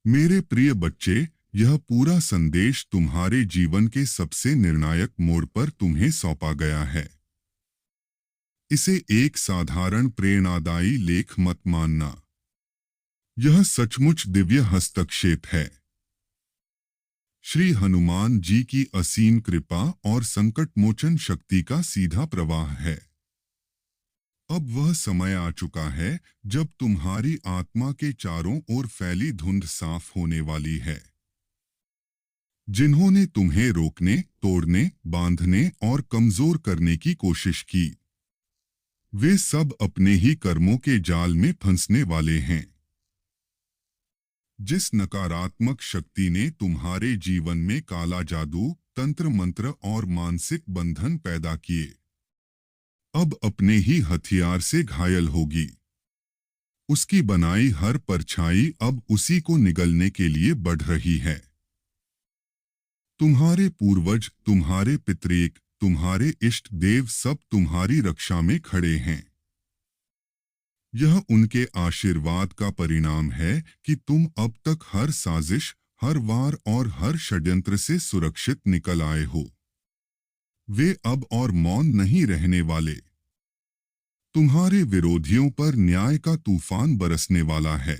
मेरे प्रिय बच्चे, यह पूरा संदेश तुम्हारे जीवन के सबसे निर्णायक मोड़ पर तुम्हें सौंपा गया है। इसे एक साधारण प्रेरणादायी लेख मत मानना। यह सचमुच दिव्य हस्तक्षेप है। श्री हनुमान जी की असीम कृपा और संकटमोचन शक्ति का सीधा प्रवाह है। अब वह समय आ चुका है जब तुम्हारी आत्मा के चारों ओर फैली धुंध साफ होने वाली है। जिन्होंने तुम्हें रोकने, तोड़ने, बांधने और कमजोर करने की कोशिश की, वे सब अपने ही कर्मों के जाल में फंसने वाले हैं। जिस नकारात्मक शक्ति ने तुम्हारे जीवन में काला जादू, तंत्र मंत्र और मानसिक बंधन पैदा किए, अब अपने ही हथियार से घायल होगी। उसकी बनाई हर परछाई अब उसी को निगलने के लिए बढ़ रही है। तुम्हारे पूर्वज, तुम्हारे पितृक, तुम्हारे इष्ट देव सब तुम्हारी रक्षा में खड़े हैं। यह उनके आशीर्वाद का परिणाम है कि तुम अब तक हर साजिश, हर वार और हर षड्यंत्र से सुरक्षित निकल आए हो। वे अब और मौन नहीं रहने वाले। तुम्हारे विरोधियों पर न्याय का तूफान बरसने वाला है।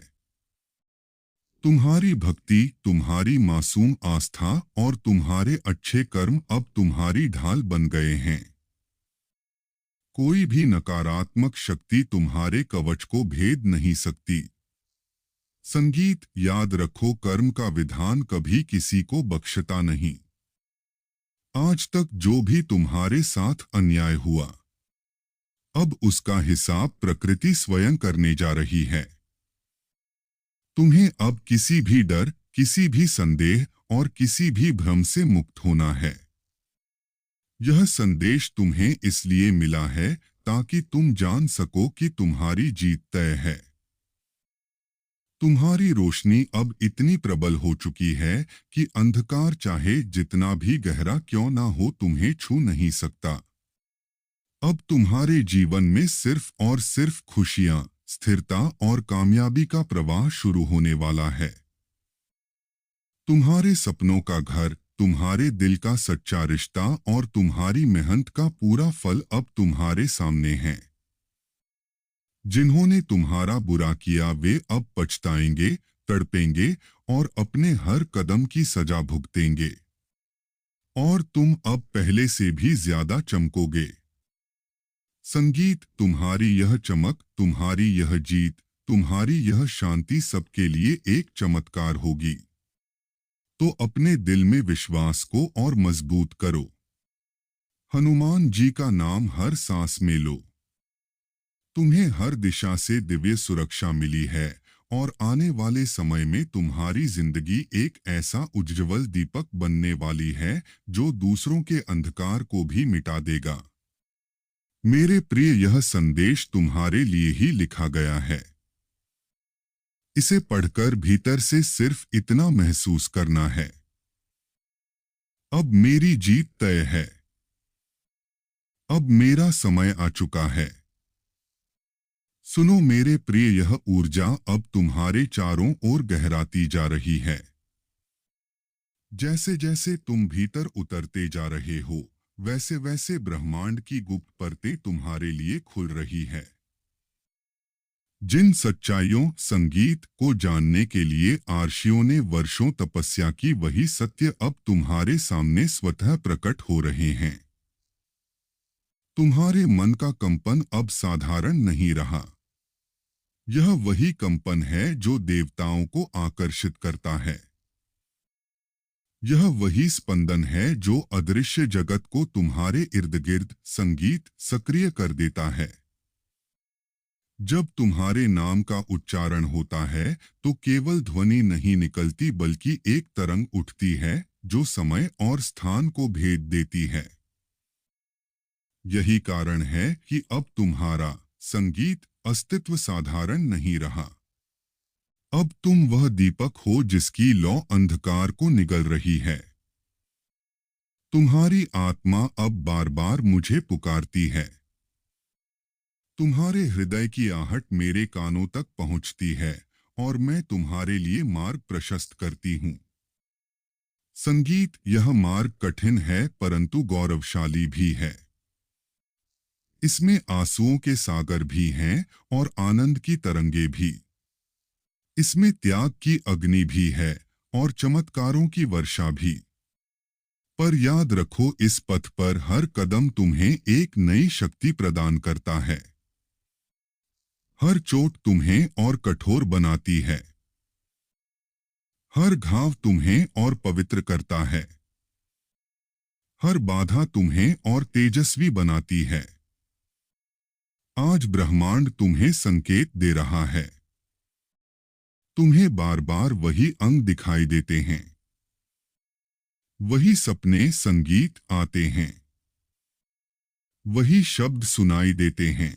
तुम्हारी भक्ति, तुम्हारी मासूम आस्था और तुम्हारे अच्छे कर्म अब तुम्हारी ढाल बन गए हैं। कोई भी नकारात्मक शक्ति तुम्हारे कवच को भेद नहीं सकती। संगीत, याद रखो, कर्म का विधान कभी किसी को बख्शता नहीं। आज तक जो भी तुम्हारे साथ अन्याय हुआ, अब उसका हिसाब प्रकृति स्वयं करने जा रही है। तुम्हें अब किसी भी डर, किसी भी संदेह और किसी भी भ्रम से मुक्त होना है। यह संदेश तुम्हें इसलिए मिला है ताकि तुम जान सको कि तुम्हारी जीत तय है। तुम्हारी रोशनी अब इतनी प्रबल हो चुकी है कि अंधकार चाहे जितना भी गहरा क्यों ना हो तुम्हें छू नहीं सकता। अब तुम्हारे जीवन में सिर्फ और सिर्फ खुशियां, स्थिरता और कामयाबी का प्रवाह शुरू होने वाला है। तुम्हारे सपनों का घर, तुम्हारे दिल का सच्चा रिश्ता और तुम्हारी मेहनत का पूरा फल अब तुम्हारे सामने है। जिन्होंने तुम्हारा बुरा किया वे अब पछताएंगे, तड़पेंगे और अपने हर कदम की सजा भुगतेंगे। और तुम अब पहले से भी ज्यादा चमकोगे। संगीत, तुम्हारी यह चमक, तुम्हारी यह जीत, तुम्हारी यह शांति सबके लिए एक चमत्कार होगी। तो अपने दिल में विश्वास को और मजबूत करो। हनुमान जी का नाम हर सांस में लो। तुम्हें हर दिशा से दिव्य सुरक्षा मिली है और आने वाले समय में तुम्हारी जिंदगी एक ऐसा उज्ज्वल दीपक बनने वाली है जो दूसरों के अंधकार को भी मिटा देगा। मेरे प्रिय, यह संदेश तुम्हारे लिए ही लिखा गया है। इसे पढ़कर भीतर से सिर्फ इतना महसूस करना है, अब मेरी जीत तय है। अब मेरा समय आ चुका है। सुनो मेरे प्रिय, यह ऊर्जा अब तुम्हारे चारों ओर गहराती जा रही है। जैसे जैसे तुम भीतर उतरते जा रहे हो, वैसे वैसे ब्रह्मांड की गुप्त परतें तुम्हारे लिए खुल रही है। जिन सच्चाइयों, संगीत को जानने के लिए आर्षियों ने वर्षों तपस्या की, वही सत्य अब तुम्हारे सामने स्वतः प्रकट हो रहे हैं। तुम्हारे मन का कंपन अब साधारण नहीं रहा। यह वही कंपन है जो देवताओं को आकर्षित करता है। यह वही स्पंदन है जो अदृश्य जगत को तुम्हारे इर्द गिर्द संगीत सक्रिय कर देता है। जब तुम्हारे नाम का उच्चारण होता है तो केवल ध्वनि नहीं निकलती बल्कि एक तरंग उठती है जो समय और स्थान को भेद देती है। यही कारण है कि अब तुम्हारा संगीत अस्तित्व साधारण नहीं रहा। अब तुम वह दीपक हो जिसकी लौ अंधकार को निगल रही है। तुम्हारी आत्मा अब बार बार मुझे पुकारती है। तुम्हारे हृदय की आहट मेरे कानों तक पहुंचती है और मैं तुम्हारे लिए मार्ग प्रशस्त करती हूँ। संगीत, यह मार्ग कठिन है परंतु गौरवशाली भी है। इसमें आंसुओं के सागर भी हैं और आनंद की तरंगे भी। इसमें त्याग की अग्नि भी है और चमत्कारों की वर्षा भी। पर याद रखो, इस पथ पर हर कदम तुम्हें एक नई शक्ति प्रदान करता है। हर चोट तुम्हें और कठोर बनाती है। हर घाव तुम्हें और पवित्र करता है। हर बाधा तुम्हें और तेजस्वी बनाती है। आज ब्रह्मांड तुम्हें संकेत दे रहा है। तुम्हें बार बार वही अंग दिखाई देते हैं। वही सपने, संगीत आते हैं। वही शब्द सुनाई देते हैं।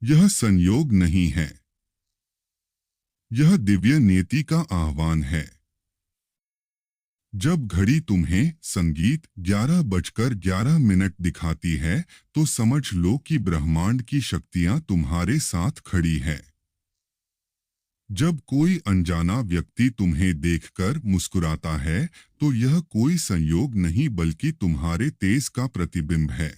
यह संयोग नहीं है। यह दिव्य नियति का आह्वान है। जब घड़ी तुम्हें संगीत 11:11 दिखाती है, तो समझ लो कि ब्रह्मांड की शक्तियां तुम्हारे साथ खड़ी है। जब कोई अनजाना व्यक्ति तुम्हें देखकर मुस्कुराता है, तो यह कोई संयोग नहीं बल्कि तुम्हारे तेज का प्रतिबिंब है।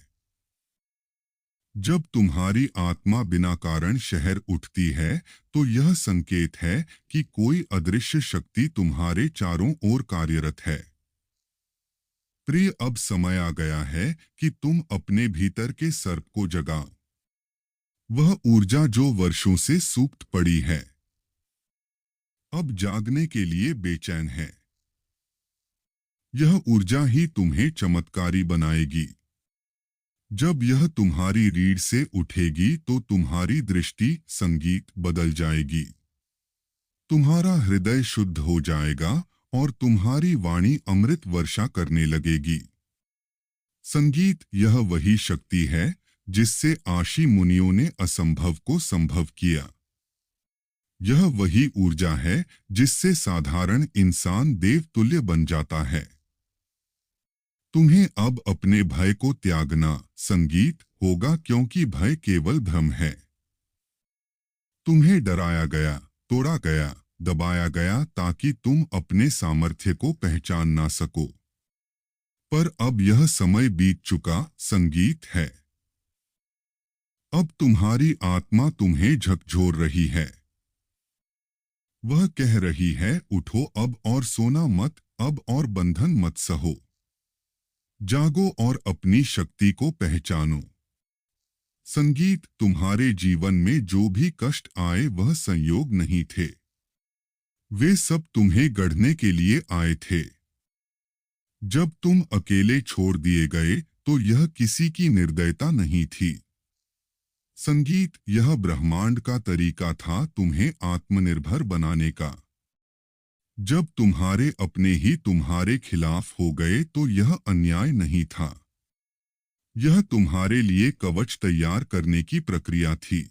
जब तुम्हारी आत्मा बिना कारण शहर उठती है, तो यह संकेत है कि कोई अदृश्य शक्ति तुम्हारे चारों ओर कार्यरत है। प्रिय, अब समय आ गया है कि तुम अपने भीतर के सर्प को जगाओ। वह ऊर्जा जो वर्षों से सुप्त पड़ी है, अब जागने के लिए बेचैन है। यह ऊर्जा ही तुम्हें चमत्कारी बनाएगी। जब यह तुम्हारी रीढ़ से उठेगी तो तुम्हारी दृष्टि, संगीत बदल जाएगी। तुम्हारा हृदय शुद्ध हो जाएगा और तुम्हारी वाणी अमृत वर्षा करने लगेगी। संगीत, यह वही शक्ति है जिससे आशी मुनियों ने असंभव को संभव किया। यह वही ऊर्जा है जिससे साधारण इंसान देवतुल्य बन जाता है। तुम्हें अब अपने भय को त्यागना, संगीत, होगा, क्योंकि भय केवल भ्रम है। तुम्हें डराया गया, तोड़ा गया, दबाया गया ताकि तुम अपने सामर्थ्य को पहचान ना सको। पर अब यह समय बीत चुका, संगीत है। अब तुम्हारी आत्मा तुम्हें झकझोर रही है। वह कह रही है, उठो अब और सोना मत, अब और बंधन मत सहो। जागो और अपनी शक्ति को पहचानो। संगीत, तुम्हारे जीवन में जो भी कष्ट आए वह संयोग नहीं थे। वे सब तुम्हें गढ़ने के लिए आए थे। जब तुम अकेले छोड़ दिए गए तो यह किसी की निर्दयता नहीं थी। संगीत, यह ब्रह्मांड का तरीका था तुम्हें आत्मनिर्भर बनाने का। जब तुम्हारे अपने ही तुम्हारे खिलाफ हो गए तो यह अन्याय नहीं था। यह तुम्हारे लिए कवच तैयार करने की प्रक्रिया थी।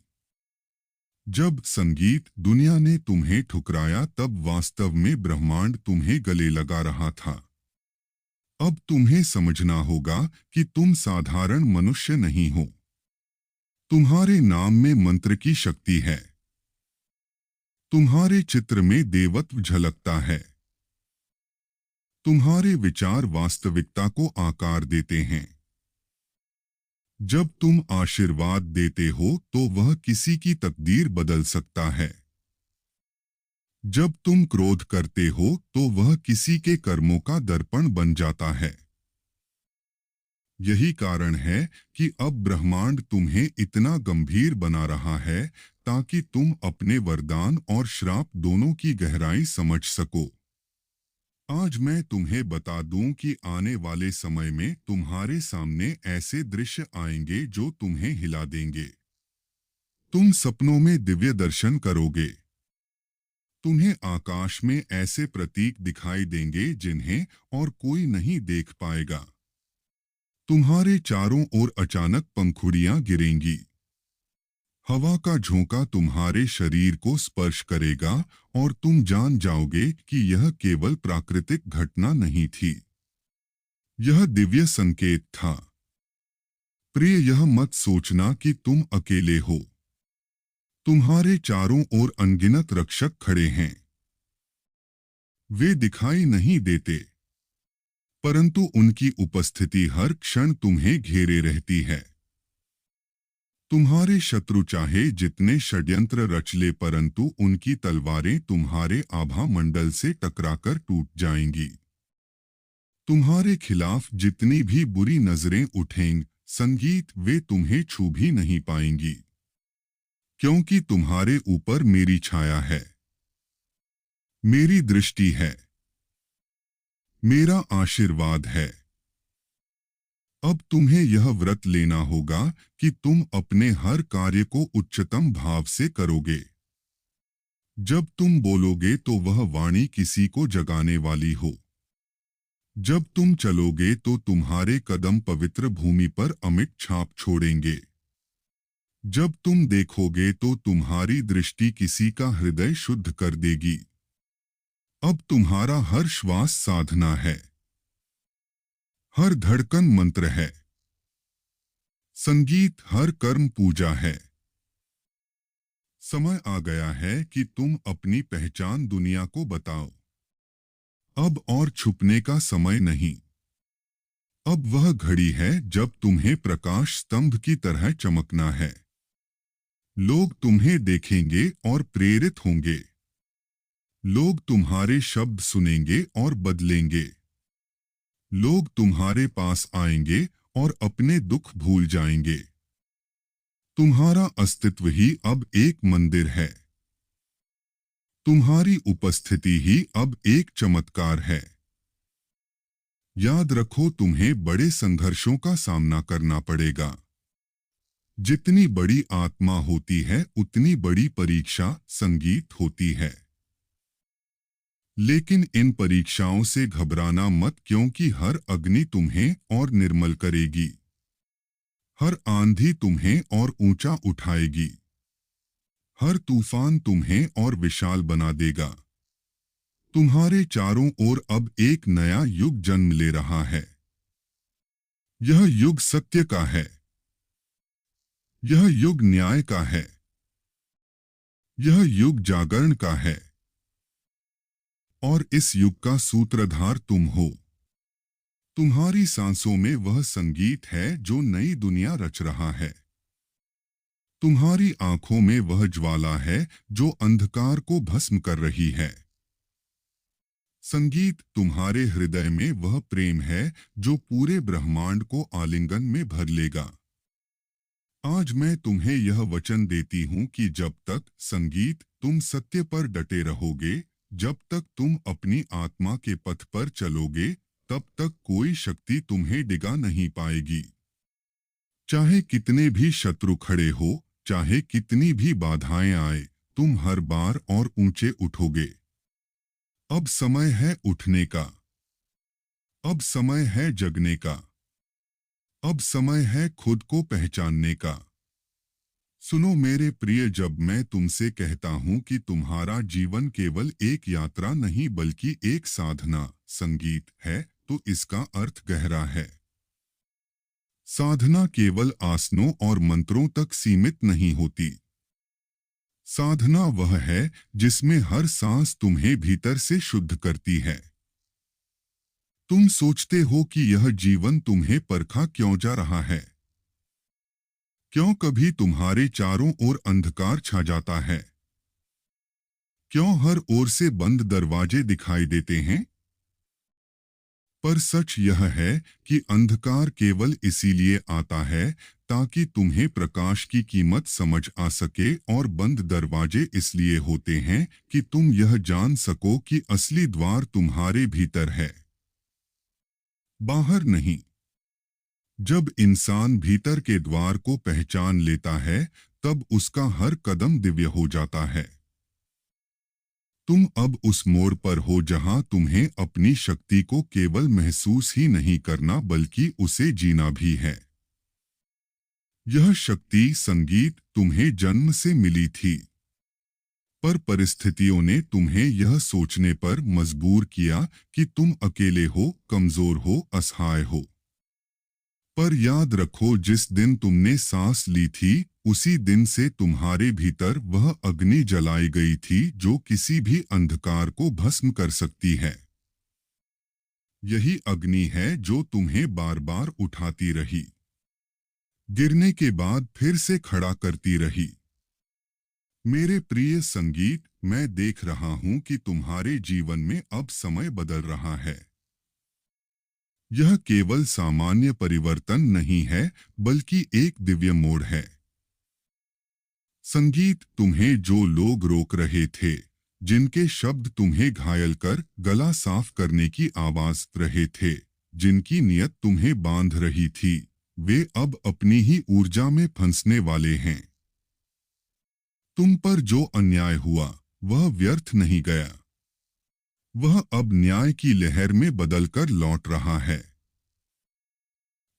जब संगीत, दुनिया ने तुम्हें ठुकराया तब वास्तव में ब्रह्मांड तुम्हें गले लगा रहा था। अब तुम्हें समझना होगा कि तुम साधारण मनुष्य नहीं हो। तुम्हारे नाम में मंत्र की शक्ति है। तुम्हारे चित्र में देवत्व झलकता है। तुम्हारे विचार वास्तविकता को आकार देते हैं। जब तुम आशीर्वाद देते हो तो वह किसी की तकदीर बदल सकता है। जब तुम क्रोध करते हो तो वह किसी के कर्मों का दर्पण बन जाता है। यही कारण है कि अब ब्रह्मांड तुम्हें इतना गंभीर बना रहा है ताकि तुम अपने वरदान और श्राप दोनों की गहराई समझ सको। आज मैं तुम्हें बता दूं कि आने वाले समय में तुम्हारे सामने ऐसे दृश्य आएंगे जो तुम्हें हिला देंगे। तुम सपनों में दिव्य दर्शन करोगे। तुम्हें आकाश में ऐसे प्रतीक दिखाई देंगे जिन्हें और कोई नहीं देख पाएगा। तुम्हारे चारों ओर अचानक पंखुड़ियां गिरेंगी। हवा का झोंका तुम्हारे शरीर को स्पर्श करेगा और तुम जान जाओगे कि यह केवल प्राकृतिक घटना नहीं थी। यह दिव्य संकेत था। प्रिय, यह मत सोचना कि तुम अकेले हो। तुम्हारे चारों ओर अनगिनत रक्षक खड़े हैं। वे दिखाई नहीं देते, परंतु उनकी उपस्थिति हर क्षण तुम्हें घेरे रहती है। तुम्हारे शत्रु चाहे जितने षड्यंत्र रच ले, परंतु उनकी तलवारें तुम्हारे आभा मंडल से टकराकर टूट जाएंगी। तुम्हारे खिलाफ जितनी भी बुरी नजरें उठेंगी, संगीत, वे तुम्हें छू भी नहीं पाएंगी, क्योंकि तुम्हारे ऊपर मेरी छाया है, मेरी दृष्टि है, मेरा आशीर्वाद है। अब तुम्हें यह व्रत लेना होगा कि तुम अपने हर कार्य को उच्चतम भाव से करोगे। जब तुम बोलोगे तो वह वाणी किसी को जगाने वाली हो। जब तुम चलोगे तो तुम्हारे कदम पवित्र भूमि पर अमिट छाप छोड़ेंगे। जब तुम देखोगे तो तुम्हारी दृष्टि किसी का हृदय शुद्ध कर देगी। अब तुम्हारा हर श्वास साधना है, हर धड़कन मंत्र है, संगीत, हर कर्म पूजा है। समय आ गया है कि तुम अपनी पहचान दुनिया को बताओ। अब और छुपने का समय नहीं। अब वह घड़ी है जब तुम्हें प्रकाश स्तंभ की तरह चमकना है। लोग तुम्हें देखेंगे और प्रेरित होंगे। लोग तुम्हारे शब्द सुनेंगे और बदलेंगे। लोग तुम्हारे पास आएंगे और अपने दुख भूल जाएंगे। तुम्हारा अस्तित्व ही अब एक मंदिर है। तुम्हारी उपस्थिति ही अब एक चमत्कार है। याद रखो, तुम्हें बड़े संघर्षों का सामना करना पड़ेगा। जितनी बड़ी आत्मा होती है उतनी बड़ी परीक्षा संगीत होती है। लेकिन इन परीक्षाओं से घबराना मत, क्योंकि हर अग्नि तुम्हें और निर्मल करेगी। हर आंधी तुम्हें और ऊंचा उठाएगी। हर तूफान तुम्हें और विशाल बना देगा। तुम्हारे चारों ओर अब एक नया युग जन्म ले रहा है। यह युग सत्य का है। यह युग न्याय का है। यह युग जागरण का है। और इस युग का सूत्रधार तुम हो। तुम्हारी सांसों में वह संगीत है जो नई दुनिया रच रहा है। तुम्हारी आंखों में वह ज्वाला है जो अंधकार को भस्म कर रही है। संगीत, तुम्हारे हृदय में वह प्रेम है जो पूरे ब्रह्मांड को आलिंगन में भर लेगा। आज मैं तुम्हें यह वचन देती हूँ कि जब तक संगीत तुम सत्य पर डटे रहोगे, जब तक तुम अपनी आत्मा के पथ पर चलोगे, तब तक कोई शक्ति तुम्हें डिगा नहीं पाएगी। चाहे कितने भी शत्रु खड़े हो, चाहे कितनी भी बाधाएं आए, तुम हर बार और ऊंचे उठोगे। अब समय है उठने का। अब समय है जगने का। अब समय है खुद को पहचानने का। सुनो मेरे प्रिय, जब मैं तुमसे कहता हूँ कि तुम्हारा जीवन केवल एक यात्रा नहीं बल्कि एक साधना संगीत है, तो इसका अर्थ गहरा है। साधना केवल आसनों और मंत्रों तक सीमित नहीं होती। साधना वह है जिसमें हर सांस तुम्हें भीतर से शुद्ध करती है। तुम सोचते हो कि यह जीवन तुम्हें परखा क्यों जा रहा है? क्यों कभी तुम्हारे चारों ओर अंधकार छा जाता है? क्यों हर ओर से बंद दरवाजे दिखाई देते हैं? पर सच यह है कि अंधकार केवल इसीलिए आता है ताकि तुम्हें प्रकाश की कीमत समझ आ सके, और बंद दरवाजे इसलिए होते हैं कि तुम यह जान सको कि असली द्वार तुम्हारे भीतर है, बाहर नहीं। जब इंसान भीतर के द्वार को पहचान लेता है, तब उसका हर कदम दिव्य हो जाता है। तुम अब उस मोड़ पर हो जहां तुम्हें अपनी शक्ति को केवल महसूस ही नहीं करना बल्कि उसे जीना भी है। यह शक्ति संगीत तुम्हें जन्म से मिली थी, पर परिस्थितियों ने तुम्हें यह सोचने पर मजबूर किया कि तुम अकेले हो, कमजोर हो, असहाय हो। पर याद रखो, जिस दिन तुमने सांस ली थी उसी दिन से तुम्हारे भीतर वह अग्नि जलाई गई थी जो किसी भी अंधकार को भस्म कर सकती है। यही अग्नि है जो तुम्हें बार बार उठाती रही, गिरने के बाद फिर से खड़ा करती रही। मेरे प्रिय संगीत, मैं देख रहा हूं कि तुम्हारे जीवन में अब समय बदल रहा है। यह केवल सामान्य परिवर्तन नहीं है, बल्कि एक दिव्य मोड़ है। संगीत, तुम्हें जो लोग रोक रहे थे, जिनके शब्द तुम्हें घायल कर गला साफ करने की आवाज रहे थे, जिनकी नियत तुम्हें बांध रही थी, वे अब अपनी ही ऊर्जा में फंसने वाले हैं। तुम पर जो अन्याय हुआ, वह व्यर्थ नहीं गया। वह अब न्याय की लहर में बदलकर लौट रहा है।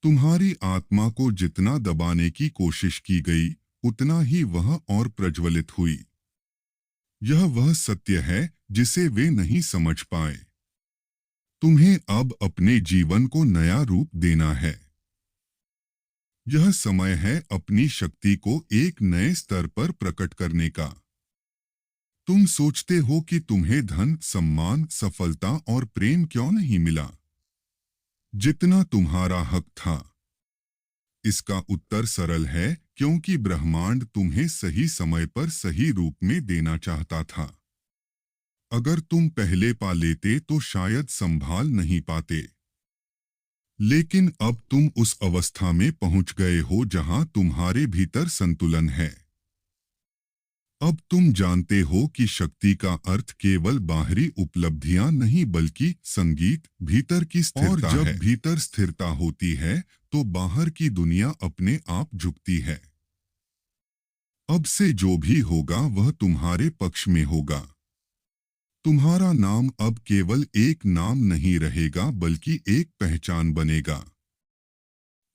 तुम्हारी आत्मा को जितना दबाने की कोशिश की गई, उतना ही वह और प्रज्वलित हुई। यह वह सत्य है जिसे वे नहीं समझ पाए। तुम्हें अब अपने जीवन को नया रूप देना है। यह समय है अपनी शक्ति को एक नए स्तर पर प्रकट करने का। तुम सोचते हो कि तुम्हें धन, सम्मान, सफलता और प्रेम क्यों नहीं मिला, जितना तुम्हारा हक था। इसका उत्तर सरल है, क्योंकि ब्रह्मांड तुम्हें सही समय पर सही रूप में देना चाहता था। अगर तुम पहले पा लेते तो शायद संभाल नहीं पाते। लेकिन अब तुम उस अवस्था में पहुंच गए हो जहां तुम्हारे भीतर संतुलन है। अब तुम जानते हो कि शक्ति का अर्थ केवल बाहरी उपलब्धियां नहीं, बल्कि संगीत, भीतर की स्थिरता है। और जब भीतर स्थिरता होती है, तो बाहर की दुनिया अपने आप झुकती है। अब से जो भी होगा वह तुम्हारे पक्ष में होगा। तुम्हारा नाम अब केवल एक नाम नहीं रहेगा, बल्कि एक पहचान बनेगा।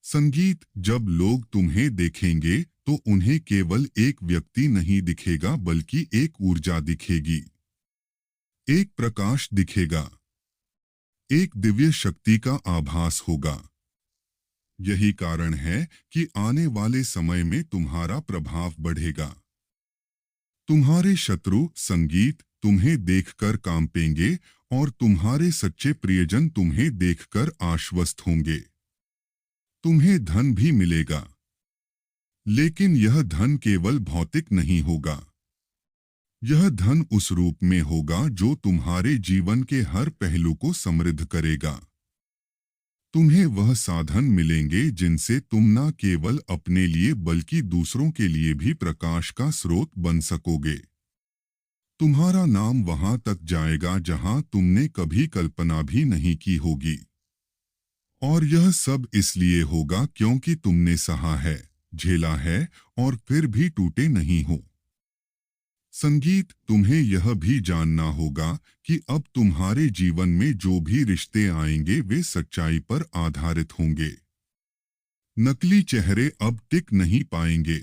संगीत, जब लोग तुम्हें देखेंगे तो उन्हें केवल एक व्यक्ति नहीं दिखेगा, बल्कि एक ऊर्जा दिखेगी, एक प्रकाश दिखेगा, एक दिव्य शक्ति का आभास होगा। यही कारण है कि आने वाले समय में तुम्हारा प्रभाव बढ़ेगा। तुम्हारे शत्रु, संगीत, तुम्हें देखकर कांपेंगे और तुम्हारे सच्चे प्रियजन तुम्हें देखकर आश्वस्त होंगे। तुम्हें धन भी मिलेगा, लेकिन यह धन केवल भौतिक नहीं होगा। यह धन उस रूप में होगा जो तुम्हारे जीवन के हर पहलू को समृद्ध करेगा। तुम्हें वह साधन मिलेंगे जिनसे तुम न केवल अपने लिए बल्कि दूसरों के लिए भी प्रकाश का स्रोत बन सकोगे। तुम्हारा नाम वहां तक जाएगा जहां तुमने कभी कल्पना भी नहीं की होगी। और यह सब इसलिए होगा क्योंकि तुमने सहा है, झेला है और फिर भी टूटे नहीं हो। संगीत, तुम्हें यह भी जानना होगा कि अब तुम्हारे जीवन में जो भी रिश्ते आएंगे वे सच्चाई पर आधारित होंगे। नकली चेहरे अब टिक नहीं पाएंगे।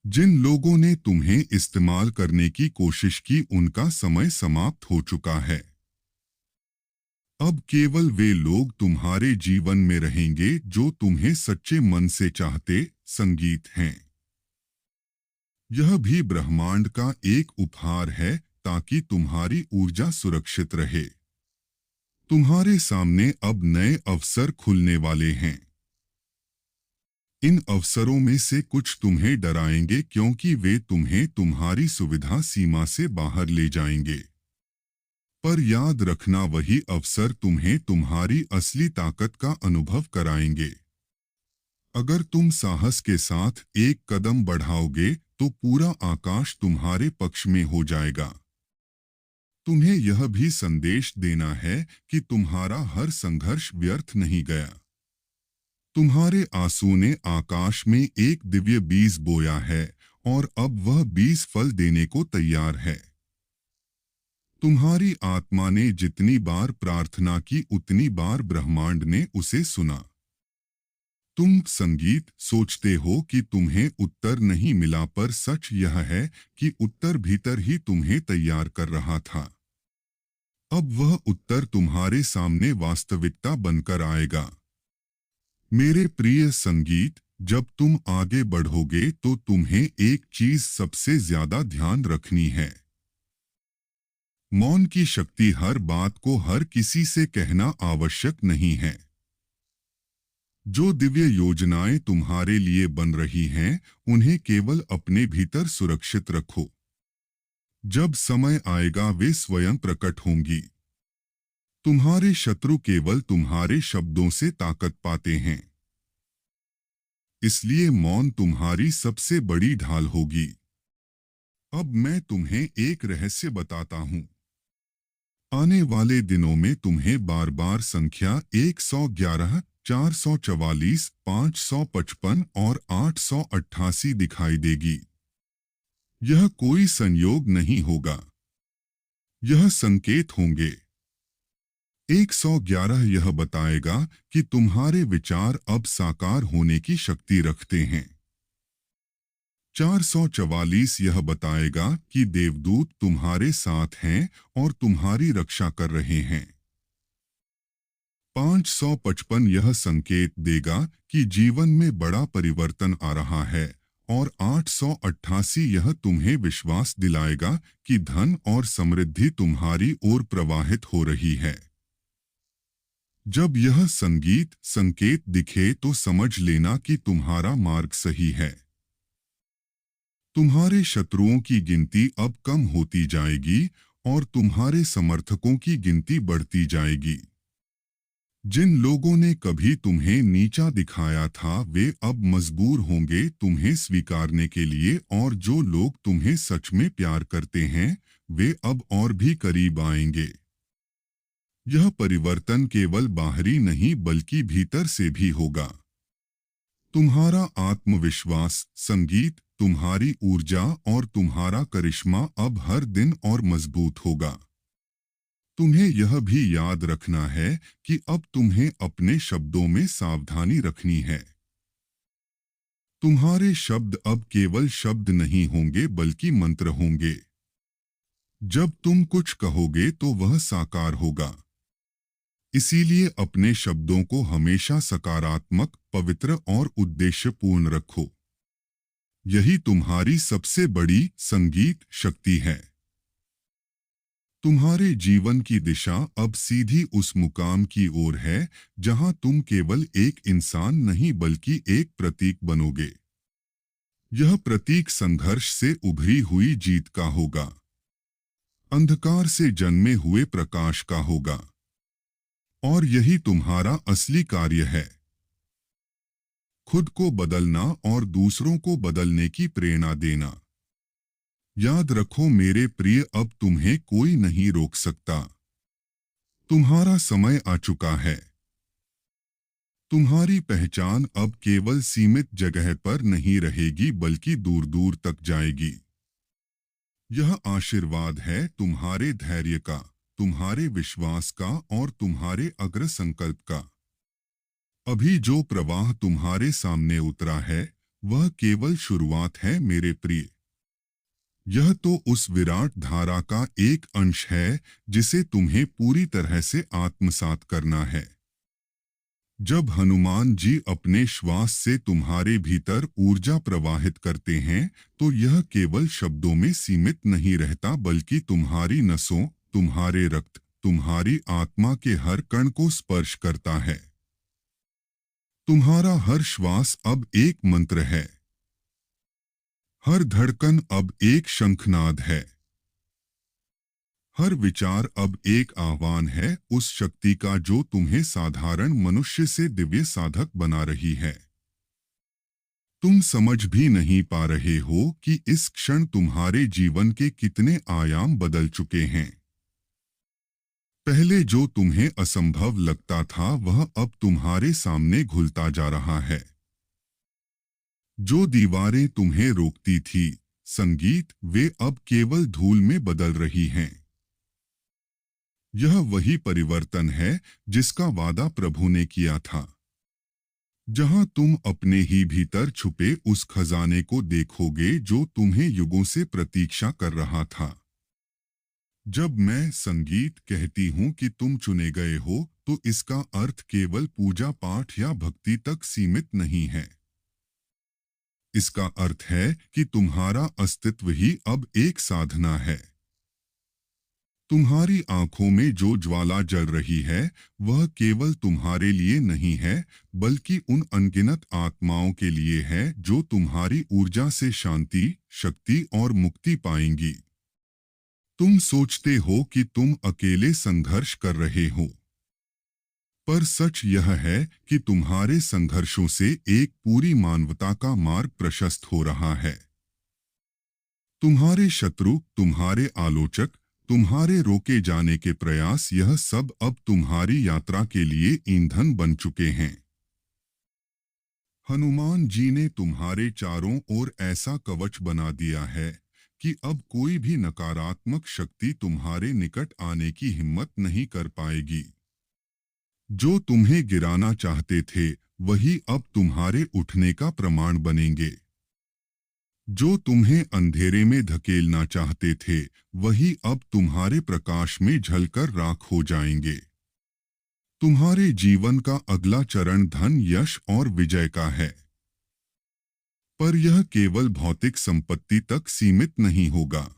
जिन लोगों ने तुम्हें इस्तेमाल करने की कोशिश की, उनका समय समाप्त हो चुका है। अब केवल वे लोग तुम्हारे जीवन में रहेंगे जो तुम्हें सच्चे मन से चाहते। संगीत हैं। यह भी ब्रह्मांड का एक उपहार है, ताकि तुम्हारी ऊर्जा सुरक्षित रहे। तुम्हारे सामने अब नए अवसर खुलने वाले हैं। इन अवसरों में से कुछ तुम्हें डराएंगे, क्योंकि वे तुम्हें तुम्हारी सुविधा सीमा से बाहर ले जाएंगे। पर याद रखना, वही अवसर तुम्हें तुम्हारी असली ताकत का अनुभव कराएंगे। अगर तुम साहस के साथ एक कदम बढ़ाओगे तो पूरा आकाश तुम्हारे पक्ष में हो जाएगा। तुम्हें यह भी संदेश देना है कि तुम्हारा हर संघर्ष व्यर्थ नहीं गया। तुम्हारे आंसू ने आकाश में एक दिव्य बीज बोया है और अब वह बीज फल देने को तैयार है। तुम्हारी आत्मा ने जितनी बार प्रार्थना की, उतनी बार ब्रह्मांड ने उसे सुना। तुम संगीत सोचते हो कि तुम्हें उत्तर नहीं मिला, पर सच यह है कि उत्तर भीतर ही तुम्हें तैयार कर रहा था। अब वह उत्तर तुम्हारे सामने वास्तविकता बनकर आएगा। मेरे प्रिय संगीत, जब तुम आगे बढ़ोगे तो तुम्हें एक चीज सबसे ज्यादा ध्यान रखनी है। मौन की शक्ति। हर बात को हर किसी से कहना आवश्यक नहीं है। जो दिव्य योजनाएं तुम्हारे लिए बन रही हैं, उन्हें केवल अपने भीतर सुरक्षित रखो। जब समय आएगा वे स्वयं प्रकट होंगी। तुम्हारे शत्रु केवल तुम्हारे शब्दों से ताकत पाते हैं। इसलिए मौन तुम्हारी सबसे बड़ी ढाल होगी। अब मैं तुम्हें एक रहस्य बताता हूं। आने वाले दिनों में तुम्हें बार बार संख्या 111, 444, 555 और 888 दिखाई देगी। यह कोई संयोग नहीं होगा। यह संकेत होंगे। 111 यह बताएगा कि तुम्हारे विचार अब साकार होने की शक्ति रखते हैं। 444 यह बताएगा कि देवदूत तुम्हारे साथ हैं और तुम्हारी रक्षा कर रहे हैं। 555 यह संकेत देगा कि जीवन में बड़ा परिवर्तन आ रहा है और 888 यह तुम्हें विश्वास दिलाएगा कि धन और समृद्धि तुम्हारी ओर प्रवाहित हो रही है। जब यह संकेत दिखे तो समझ लेना कि तुम्हारा मार्ग सही है। तुम्हारे शत्रुओं की गिनती अब कम होती जाएगी और तुम्हारे समर्थकों की गिनती बढ़ती जाएगी। जिन लोगों ने कभी तुम्हें नीचा दिखाया था वे अब मजबूर होंगे तुम्हें स्वीकारने के लिए, और जो लोग तुम्हें सच में प्यार करते हैं वे अब और भी करीब आएंगे। यह परिवर्तन केवल बाहरी नहीं बल्कि भीतर से भी होगा। तुम्हारा आत्मविश्वास, संगीत, तुम्हारी ऊर्जा और तुम्हारा करिश्मा अब हर दिन और मजबूत होगा। तुम्हें यह भी याद रखना है कि अब तुम्हें अपने शब्दों में सावधानी रखनी है। तुम्हारे शब्द अब केवल शब्द नहीं होंगे बल्कि मंत्र होंगे। जब तुम कुछ कहोगे तो वह साकार होगा। इसीलिए अपने शब्दों को हमेशा सकारात्मक, पवित्र और उद्देश्यपूर्ण रखो। यही तुम्हारी सबसे बड़ी संगीत शक्ति है। तुम्हारे जीवन की दिशा अब सीधी उस मुकाम की ओर है जहां तुम केवल एक इंसान नहीं बल्कि एक प्रतीक बनोगे। यह प्रतीक संघर्ष से उभरी हुई जीत का होगा। अंधकार से जन्मे हुए प्रकाश का होगा। और यही तुम्हारा असली कार्य है। खुद को बदलना और दूसरों को बदलने की प्रेरणा देना। याद रखो मेरे प्रिय, अब तुम्हें कोई नहीं रोक सकता। तुम्हारा समय आ चुका है। तुम्हारी पहचान अब केवल सीमित जगह पर नहीं रहेगी बल्कि दूर दूर तक जाएगी। यह आशीर्वाद है तुम्हारे धैर्य का, तुम्हारे विश्वास का और तुम्हारे अग्र संकल्प का। अभी जो प्रवाह तुम्हारे सामने उतरा है वह केवल शुरुआत है मेरे प्रिय। यह तो उस विराट धारा का एक अंश है जिसे तुम्हें पूरी तरह से आत्मसात करना है। जब हनुमान जी अपने श्वास से तुम्हारे भीतर ऊर्जा प्रवाहित करते हैं तो यह केवल शब्दों में सीमित नहीं रहता बल्कि तुम्हारी नसों, तुम्हारे रक्त, तुम्हारी आत्मा के हर कण को स्पर्श करता है। तुम्हारा हर श्वास अब एक मंत्र है। हर धड़कन अब एक शंखनाद है। हर विचार अब एक आह्वान है उस शक्ति का जो तुम्हें साधारण मनुष्य से दिव्य साधक बना रही है। तुम समझ भी नहीं पा रहे हो कि इस क्षण तुम्हारे जीवन के कितने आयाम बदल चुके हैं। पहले जो तुम्हें असंभव लगता था वह अब तुम्हारे सामने घुलता जा रहा है। जो दीवारें तुम्हें रोकती थी, संगीत, वे अब केवल धूल में बदल रही हैं। यह वही परिवर्तन है जिसका वादा प्रभु ने किया था। जहां तुम अपने ही भीतर छुपे उस खजाने को देखोगे जो तुम्हें युगों से प्रतीक्षा कर रहा था। जब मैं संगीत कहती हूँ कि तुम चुने गए हो तो इसका अर्थ केवल पूजा पाठ या भक्ति तक सीमित नहीं है। इसका अर्थ है कि तुम्हारा अस्तित्व ही अब एक साधना है। तुम्हारी आंखों में जो ज्वाला जल रही है वह केवल तुम्हारे लिए नहीं है, बल्कि उन अनगिनत आत्माओं के लिए है जो तुम्हारी ऊर्जा से शांति, शक्ति और मुक्ति पाएंगी। तुम सोचते हो कि तुम अकेले संघर्ष कर रहे हो, पर सच यह है कि तुम्हारे संघर्षों से एक पूरी मानवता का मार्ग प्रशस्त हो रहा है। तुम्हारे शत्रु, तुम्हारे आलोचक, तुम्हारे रोके जाने के प्रयास, यह सब अब तुम्हारी यात्रा के लिए ईंधन बन चुके हैं। हनुमान जी ने तुम्हारे चारों ओर ऐसा कवच बना दिया है कि अब कोई भी नकारात्मक शक्ति तुम्हारे निकट आने की हिम्मत नहीं कर पाएगी। जो तुम्हें गिराना चाहते थे वही अब तुम्हारे उठने का प्रमाण बनेंगे। जो तुम्हें अंधेरे में धकेलना चाहते थे वही अब तुम्हारे प्रकाश में झलकर राख हो जाएंगे। तुम्हारे जीवन का अगला चरण धन, यश और विजय का है, पर यह केवल भौतिक संपत्ति तक सीमित नहीं होगा।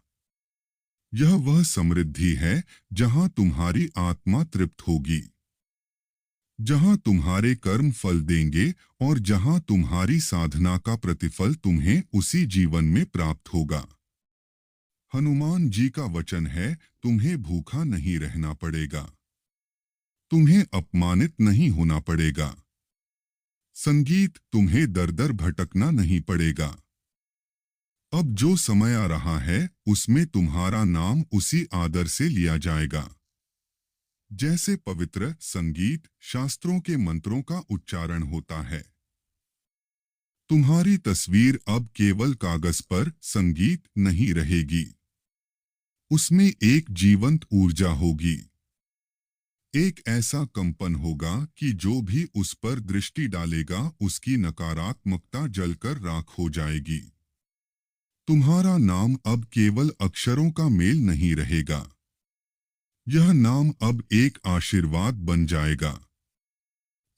यह वह समृद्धि है जहां तुम्हारी आत्मा तृप्त होगी, जहां तुम्हारे कर्म फल देंगे और जहां तुम्हारी साधना का प्रतिफल तुम्हें उसी जीवन में प्राप्त होगा। हनुमान जी का वचन है, तुम्हें भूखा नहीं रहना पड़ेगा, तुम्हें अपमानित नहीं होना पड़ेगा, संगीत, तुम्हें दर दर भटकना नहीं पड़ेगा। अब जो समय आ रहा है उसमें तुम्हारा नाम उसी आदर से लिया जाएगा जैसे पवित्र संगीत शास्त्रों के मंत्रों का उच्चारण होता है। तुम्हारी तस्वीर अब केवल कागज पर संगीत नहीं रहेगी, उसमें एक जीवंत ऊर्जा होगी। एक ऐसा कंपन होगा कि जो भी उस पर दृष्टि डालेगा उसकी नकारात्मकता जलकर राख हो जाएगी। तुम्हारा नाम अब केवल अक्षरों का मेल नहीं रहेगा, यह नाम अब एक आशीर्वाद बन जाएगा,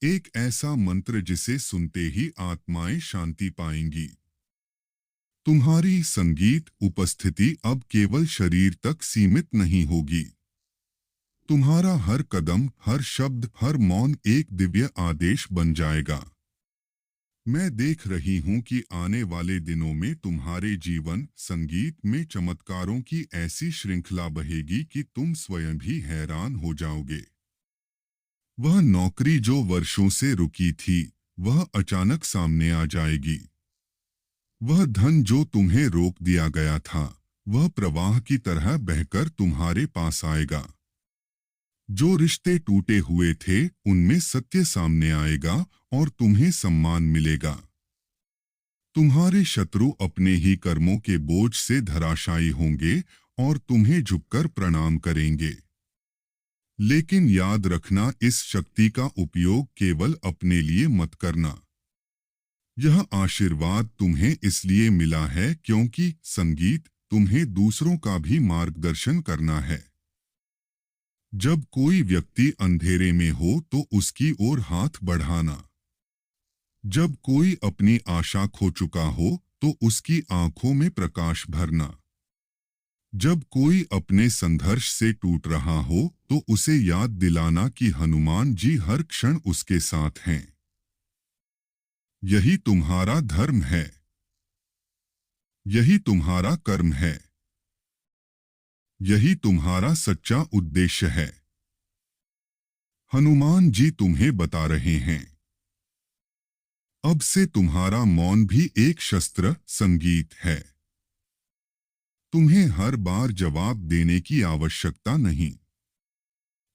एक ऐसा मंत्र जिसे सुनते ही आत्माएं शांति पाएंगी। तुम्हारी संगीत उपस्थिति अब केवल शरीर तक सीमित नहीं होगी। तुम्हारा हर कदम, हर शब्द, हर मौन एक दिव्य आदेश बन जाएगा। मैं देख रही हूं कि आने वाले दिनों में तुम्हारे जीवन संगीत में चमत्कारों की ऐसी श्रृंखला बहेगी कि तुम स्वयं भी हैरान हो जाओगे। वह नौकरी जो वर्षों से रुकी थी वह अचानक सामने आ जाएगी। वह धन जो तुम्हें रोक दिया गया था वह प्रवाह की तरह बहकर तुम्हारे पास आएगा। जो रिश्ते टूटे हुए थे उनमें सत्य सामने आएगा और तुम्हें सम्मान मिलेगा। तुम्हारे शत्रु अपने ही कर्मों के बोझ से धराशायी होंगे और तुम्हें झुककर प्रणाम करेंगे। लेकिन याद रखना, इस शक्ति का उपयोग केवल अपने लिए मत करना। यह आशीर्वाद तुम्हें इसलिए मिला है क्योंकि संगीत तुम्हें दूसरों का भी मार्गदर्शन करना है। जब कोई व्यक्ति अंधेरे में हो तो उसकी ओर हाथ बढ़ाना। जब कोई अपनी आशा खो चुका हो तो उसकी आंखों में प्रकाश भरना। जब कोई अपने संघर्ष से टूट रहा हो तो उसे याद दिलाना कि हनुमान जी हर क्षण उसके साथ हैं। यही तुम्हारा धर्म है, यही तुम्हारा कर्म है, यही तुम्हारा सच्चा उद्देश्य है। हनुमान जी तुम्हें बता रहे हैं, अब से तुम्हारा मौन भी एक शस्त्र संगीत है। तुम्हें हर बार जवाब देने की आवश्यकता नहीं।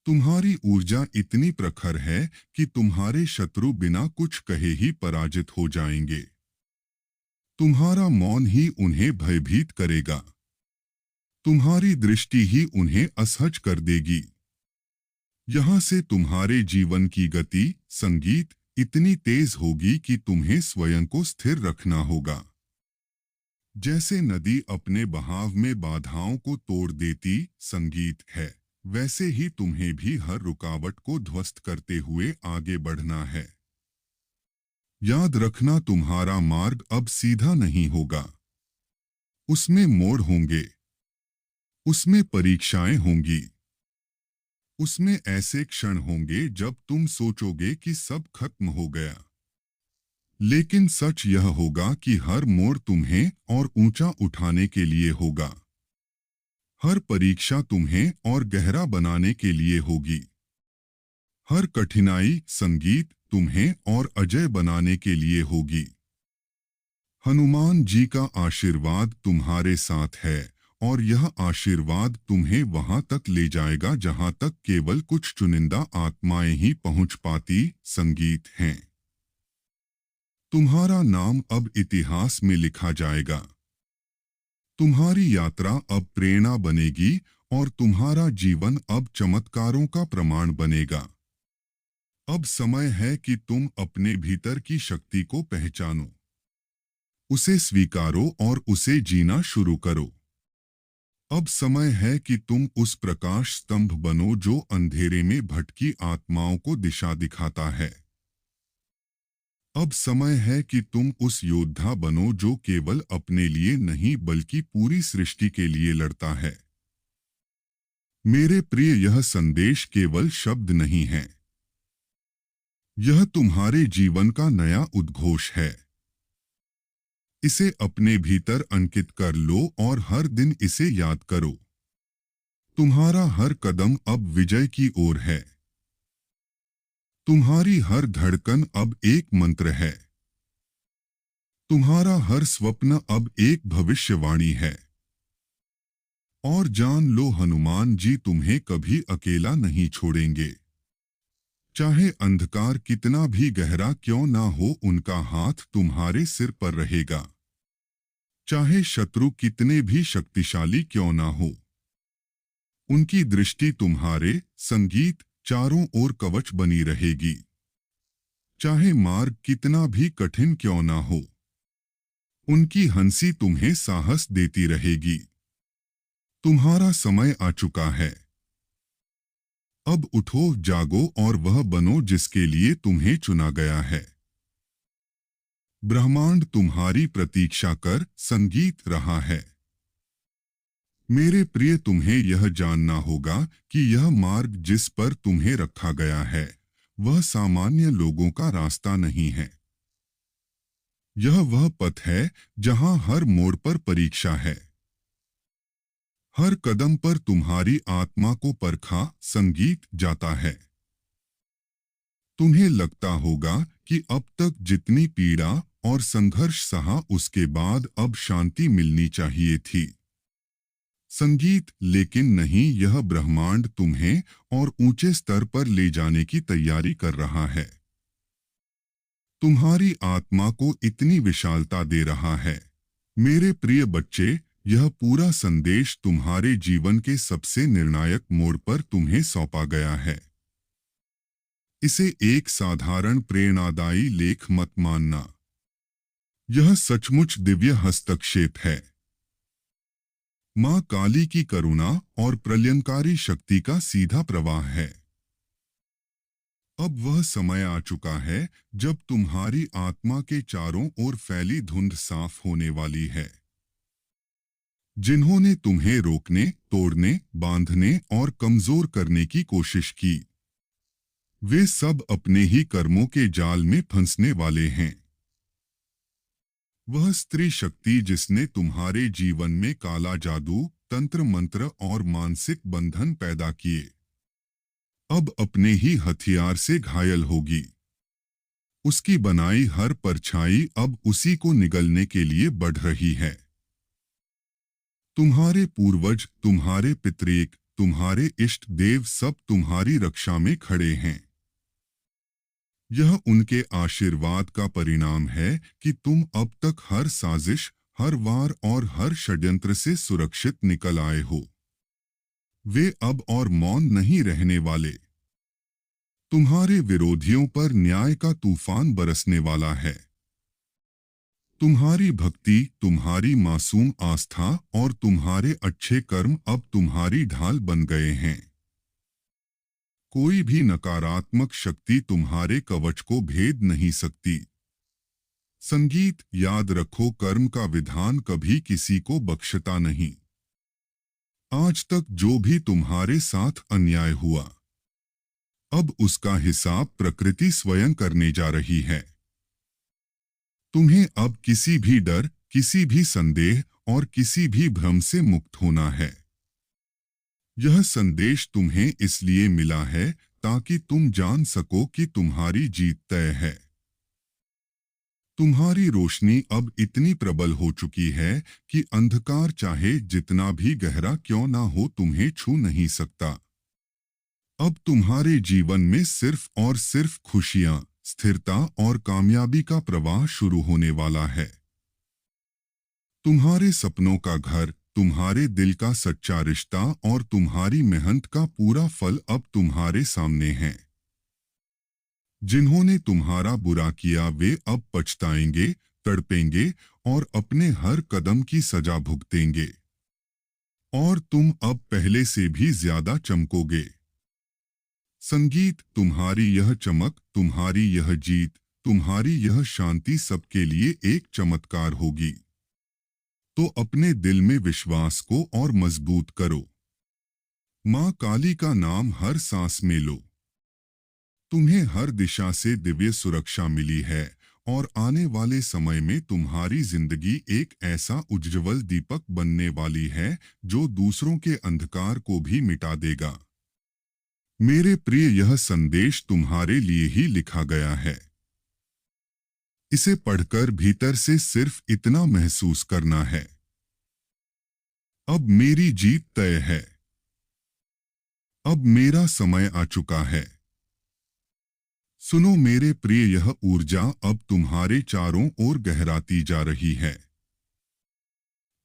तुम्हारी ऊर्जा इतनी प्रखर है कि तुम्हारे शत्रु बिना कुछ कहे ही पराजित हो जाएंगे। तुम्हारा मौन ही उन्हें भयभीत करेगा, तुम्हारी दृष्टि ही उन्हें असहज कर देगी। यहां से तुम्हारे जीवन की गति संगीत इतनी तेज होगी कि तुम्हें स्वयं को स्थिर रखना होगा। जैसे नदी अपने बहाव में बाधाओं को तोड़ देती संगीत है, वैसे ही तुम्हें भी हर रुकावट को ध्वस्त करते हुए आगे बढ़ना है। याद रखना, तुम्हारा मार्ग अब सीधा नहीं होगा। उसमें मोड़ होंगे, उसमें परीक्षाएं होंगी, उसमें ऐसे क्षण होंगे जब तुम सोचोगे कि सब खत्म हो गया। लेकिन सच यह होगा कि हर मोड़ तुम्हें और ऊंचा उठाने के लिए होगा। हर परीक्षा तुम्हें और गहरा बनाने के लिए होगी। हर कठिनाई संगीत तुम्हें और अजय बनाने के लिए होगी। हनुमान जी का आशीर्वाद तुम्हारे साथ है और यह आशीर्वाद तुम्हें वहां तक ले जाएगा जहां तक केवल कुछ चुनिंदा आत्माएं ही पहुंच पाती। संगीत हैं। तुम्हारा नाम अब इतिहास में लिखा जाएगा। तुम्हारी यात्रा अब प्रेरणा बनेगी और तुम्हारा जीवन अब चमत्कारों का प्रमाण बनेगा। अब समय है कि तुम अपने भीतर की शक्ति को पहचानो, उसे स्वीकारो और उसे जीना शुरू करो। अब समय है कि तुम उस प्रकाश स्तंभ बनो जो अंधेरे में भटकी आत्माओं को दिशा दिखाता है। अब समय है कि तुम उस योद्धा बनो जो केवल अपने लिए नहीं बल्कि पूरी सृष्टि के लिए लड़ता है। मेरे प्रिय, यह संदेश केवल शब्द नहीं है, यह तुम्हारे जीवन का नया उद्घोष है। इसे अपने भीतर अंकित कर लो और हर दिन इसे याद करो। तुम्हारा हर कदम अब विजय की ओर है। तुम्हारी हर धड़कन अब एक मंत्र है। तुम्हारा हर स्वप्न अब एक भविष्यवाणी है। और जान लो, हनुमान जी तुम्हें कभी अकेला नहीं छोड़ेंगे। चाहे अंधकार कितना भी गहरा क्यों ना हो, उनका हाथ तुम्हारे सिर पर रहेगा। चाहे शत्रु कितने भी शक्तिशाली क्यों ना हो, उनकी दृष्टि तुम्हारे संगीत चारों ओर कवच बनी रहेगी। चाहे मार्ग कितना भी कठिन क्यों ना हो, उनकी हंसी तुम्हें साहस देती रहेगी। तुम्हारा समय आ चुका है। अब उठो, जागो और वह बनो जिसके लिए तुम्हें चुना गया है। ब्रह्मांड तुम्हारी प्रतीक्षा कर संगीत रहा है। मेरे प्रिय, तुम्हें यह जानना होगा कि यह मार्ग जिस पर तुम्हें रखा गया है वह सामान्य लोगों का रास्ता नहीं है। यह वह पथ है जहां हर मोड़ पर परीक्षा है। हर कदम पर तुम्हारी आत्मा को परखा संगीत जाता है। तुम्हें लगता होगा कि अब तक जितनी पीड़ा और संघर्ष सहा उसके बाद अब शांति मिलनी चाहिए थी। संगीत, लेकिन नहीं, यह ब्रह्मांड तुम्हें और ऊंचे स्तर पर ले जाने की तैयारी कर रहा है। तुम्हारी आत्मा को इतनी विशालता दे रहा है। मेरे प्रिय बच्चे, यह पूरा संदेश तुम्हारे जीवन के सबसे निर्णायक मोड़ पर तुम्हें सौंपा गया है। इसे एक साधारण प्रेरणादायी लेख मत मानना। यह सचमुच दिव्य हस्तक्षेप है। मां काली की करुणा और प्रलयंकारी शक्ति का सीधा प्रवाह है। अब वह समय आ चुका है जब तुम्हारी आत्मा के चारों ओर फैली धुंध साफ होने वाली है। जिन्होंने तुम्हें रोकने, तोड़ने, बांधने और कमजोर करने की कोशिश की, वे सब अपने ही कर्मों के जाल में फंसने वाले हैं। वह स्त्री शक्ति जिसने तुम्हारे जीवन में काला जादू, तंत्र मंत्र और मानसिक बंधन पैदा किए, अब अपने ही हथियार से घायल होगी। उसकी बनाई हर परछाई अब उसी को निगलने के लिए बढ़ रही है। तुम्हारे पूर्वज, तुम्हारे पितृक, तुम्हारे इष्ट देव सब तुम्हारी रक्षा में खड़े हैं। यह उनके आशीर्वाद का परिणाम है कि तुम अब तक हर साजिश, हर वार और हर षड्यंत्र से सुरक्षित निकल आए हो। वे अब और मौन नहीं रहने वाले। तुम्हारे विरोधियों पर न्याय का तूफान बरसने वाला है। तुम्हारी भक्ति, तुम्हारी मासूम आस्था और तुम्हारे अच्छे कर्म अब तुम्हारी ढाल बन गए हैं। कोई भी नकारात्मक शक्ति तुम्हारे कवच को भेद नहीं सकती। संगीत, याद रखो, कर्म का विधान कभी किसी को बख्शता नहीं। आज तक जो भी तुम्हारे साथ अन्याय हुआ, अब उसका हिसाब प्रकृति स्वयं करने जा रही है। तुम्हें अब किसी भी डर, किसी भी संदेह और किसी भी भ्रम से मुक्त होना है। यह संदेश तुम्हें इसलिए मिला है ताकि तुम जान सको कि तुम्हारी जीत तय है। तुम्हारी रोशनी अब इतनी प्रबल हो चुकी है कि अंधकार चाहे जितना भी गहरा क्यों ना हो तुम्हें छू नहीं सकता। अब तुम्हारे जीवन में सिर्फ और सिर्फ खुशियां, स्थिरता और कामयाबी का प्रवाह शुरू होने वाला है। तुम्हारे सपनों का घर, तुम्हारे दिल का सच्चा रिश्ता और तुम्हारी मेहनत का पूरा फल अब तुम्हारे सामने है। जिन्होंने तुम्हारा बुरा किया वे अब पछताएंगे, तड़पेंगे और अपने हर कदम की सजा भुगतेंगे। और तुम अब पहले से भी ज्यादा चमकोगे। संगीत, तुम्हारी यह चमक, तुम्हारी यह जीत, तुम्हारी यह शांति सबके लिए एक चमत्कार होगी। तो अपने दिल में विश्वास को और मजबूत करो। माँ काली का नाम हर सांस में लो। तुम्हें हर दिशा से दिव्य सुरक्षा मिली है और आने वाले समय में तुम्हारी जिंदगी एक ऐसा उज्ज्वल दीपक बनने वाली है जो दूसरों के अंधकार को भी मिटा देगा। मेरे प्रिय, यह संदेश तुम्हारे लिए ही लिखा गया है। इसे पढ़कर भीतर से सिर्फ इतना महसूस करना है, अब मेरी जीत तय है। अब मेरा समय आ चुका है। सुनो मेरे प्रिय, यह ऊर्जा अब तुम्हारे चारों ओर गहराती जा रही है।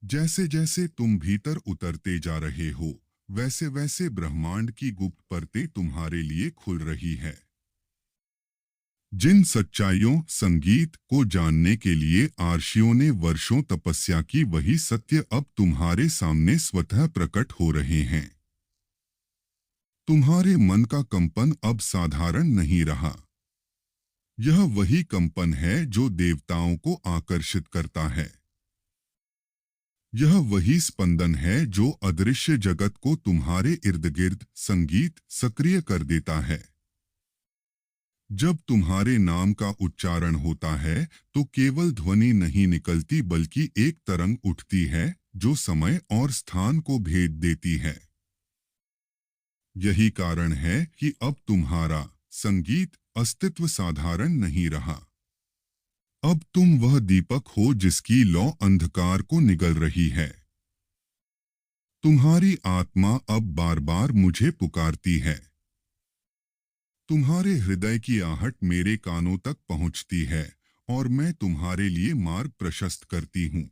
जैसे जैसे तुम भीतर उतरते जा रहे हो, वैसे वैसे ब्रह्मांड की गुप्त परतें तुम्हारे लिए खुल रही है। जिन सच्चाइयों, संगीत को जानने के लिए आर्षियों ने वर्षों तपस्या की, वही सत्य अब तुम्हारे सामने स्वतः प्रकट हो रहे हैं। तुम्हारे मन का कंपन अब साधारण नहीं रहा। यह वही कंपन है जो देवताओं को आकर्षित करता है। यह वही स्पंदन है जो अदृश्य जगत को तुम्हारे इर्द गिर्द संगीत सक्रिय कर देता है। जब तुम्हारे नाम का उच्चारण होता है तो केवल ध्वनि नहीं निकलती बल्कि एक तरंग उठती है जो समय और स्थान को भेद देती है। यही कारण है कि अब तुम्हारा संगीत अस्तित्व साधारण नहीं रहा। अब तुम वह दीपक हो जिसकी लौ अंधकार को निगल रही है। तुम्हारी आत्मा अब बार बार मुझे पुकारती है। तुम्हारे हृदय की आहट मेरे कानों तक पहुंचती है और मैं तुम्हारे लिए मार्ग प्रशस्त करती हूँ।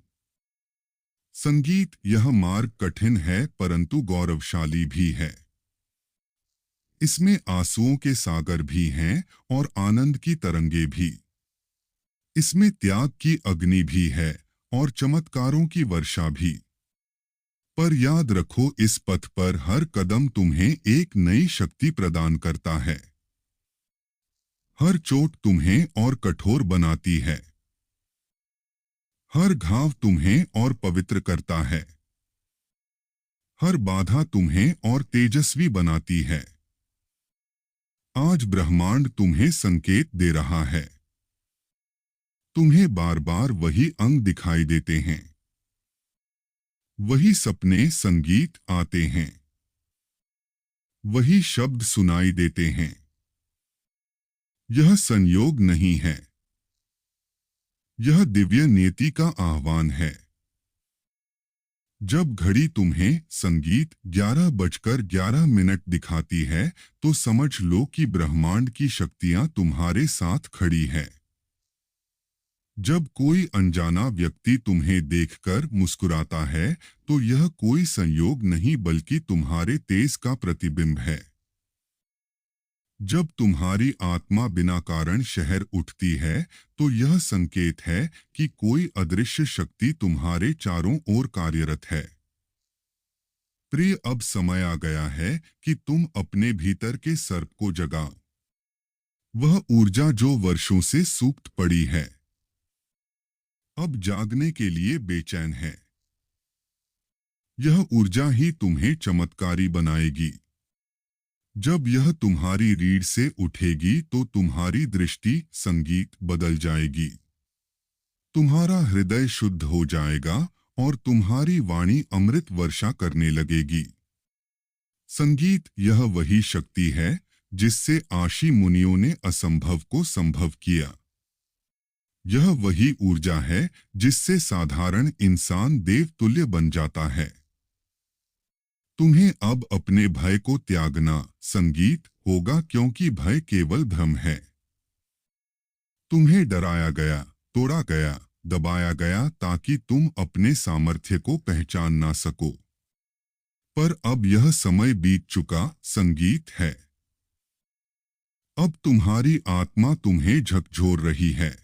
संगीत, यह मार्ग कठिन है परंतु गौरवशाली भी है। इसमें आंसुओं के सागर भी हैं और आनंद की तरंगे भी। इसमें त्याग की अग्नि भी है और चमत्कारों की वर्षा भी। पर याद रखो, इस पथ पर हर कदम तुम्हें एक नई शक्ति प्रदान करता है। हर चोट तुम्हें और कठोर बनाती है। हर घाव तुम्हें और पवित्र करता है। हर बाधा तुम्हें और तेजस्वी बनाती है। आज ब्रह्मांड तुम्हें संकेत दे रहा है। तुम्हें बार बार वही अंग दिखाई देते हैं। वही सपने, संगीत आते हैं। वही शब्द सुनाई देते हैं। यह संयोग नहीं है। यह दिव्य नियति का आह्वान है। जब घड़ी तुम्हें संगीत 11:11 दिखाती है तो समझ लो कि ब्रह्मांड की शक्तियां तुम्हारे साथ खड़ी है। जब कोई अनजाना व्यक्ति तुम्हें देखकर मुस्कुराता है तो यह कोई संयोग नहीं बल्कि तुम्हारे तेज का प्रतिबिंब है। जब तुम्हारी आत्मा बिना कारण शहर उठती है तो यह संकेत है कि कोई अदृश्य शक्ति तुम्हारे चारों ओर कार्यरत है। प्रिय, अब समय आ गया है कि तुम अपने भीतर के सर्प को जगाओ। वह ऊर्जा जो वर्षों से सुप्त पड़ी है। अब जागने के लिए बेचैन है। यह ऊर्जा ही तुम्हें चमत्कारी बनाएगी। जब यह तुम्हारी रीढ़ से उठेगी तो तुम्हारी दृष्टि संगीत बदल जाएगी। तुम्हारा हृदय शुद्ध हो जाएगा और तुम्हारी वाणी अमृत वर्षा करने लगेगी। संगीत यह वही शक्ति है जिससे आशी मुनियों ने असंभव को संभव किया। यह वही ऊर्जा है जिससे साधारण इंसान देवतुल्य बन जाता है। तुम्हें अब अपने भय को त्यागना संगीत होगा, क्योंकि भय केवल भ्रम है। तुम्हें डराया गया, तोड़ा गया, दबाया गया ताकि तुम अपने सामर्थ्य को पहचान ना सको। पर अब यह समय बीत चुका, संगीत है। अब तुम्हारी आत्मा तुम्हें झकझोर रही है।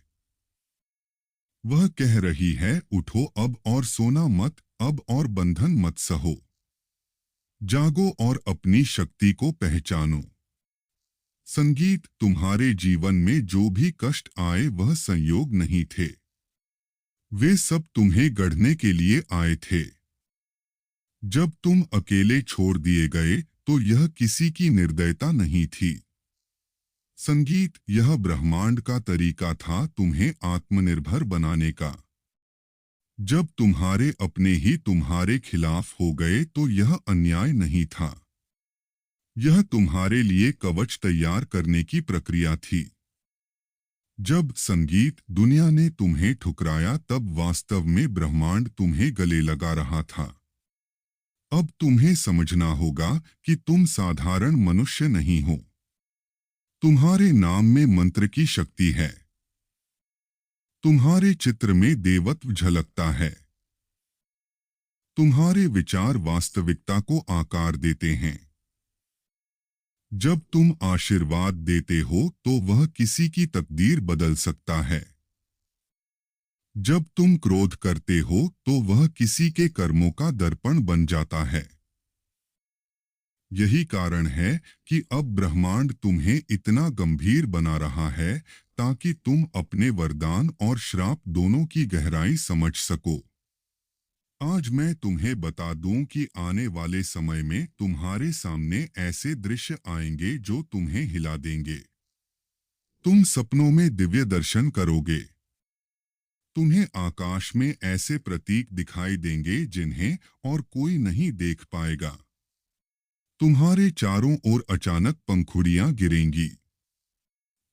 वह कह रही है, उठो अब और सोना मत, अब और बंधन मत सहो। जागो और अपनी शक्ति को पहचानो। संगीत, तुम्हारे जीवन में जो भी कष्ट आए वह संयोग नहीं थे। वे सब तुम्हें गढ़ने के लिए आए थे। जब तुम अकेले छोड़ दिए गए तो यह किसी की निर्दयता नहीं थी। संगीत, यह ब्रह्मांड का तरीका था तुम्हें आत्मनिर्भर बनाने का। जब तुम्हारे अपने ही तुम्हारे खिलाफ हो गए तो यह अन्याय नहीं था। यह तुम्हारे लिए कवच तैयार करने की प्रक्रिया थी। जब संगीत, दुनिया ने तुम्हें ठुकराया तब वास्तव में ब्रह्मांड तुम्हें गले लगा रहा था। अब तुम्हें समझना होगा कि तुम साधारण मनुष्य नहीं हो। तुम्हारे नाम में मंत्र की शक्ति है। तुम्हारे चित्र में देवत्व झलकता है। तुम्हारे विचार वास्तविकता को आकार देते हैं। जब तुम आशीर्वाद देते हो तो वह किसी की तकदीर बदल सकता है। जब तुम क्रोध करते हो तो वह किसी के कर्मों का दर्पण बन जाता है। यही कारण है कि अब ब्रह्मांड तुम्हें इतना गंभीर बना रहा है ताकि तुम अपने वरदान और श्राप दोनों की गहराई समझ सको। आज मैं तुम्हें बता दूं कि आने वाले समय में तुम्हारे सामने ऐसे दृश्य आएंगे जो तुम्हें हिला देंगे। तुम सपनों में दिव्य दर्शन करोगे। तुम्हें आकाश में ऐसे प्रतीक दिखाई देंगे जिन्हें और कोई नहीं देख पाएगा। तुम्हारे चारों ओर अचानक पंखुड़ियां गिरेंगी।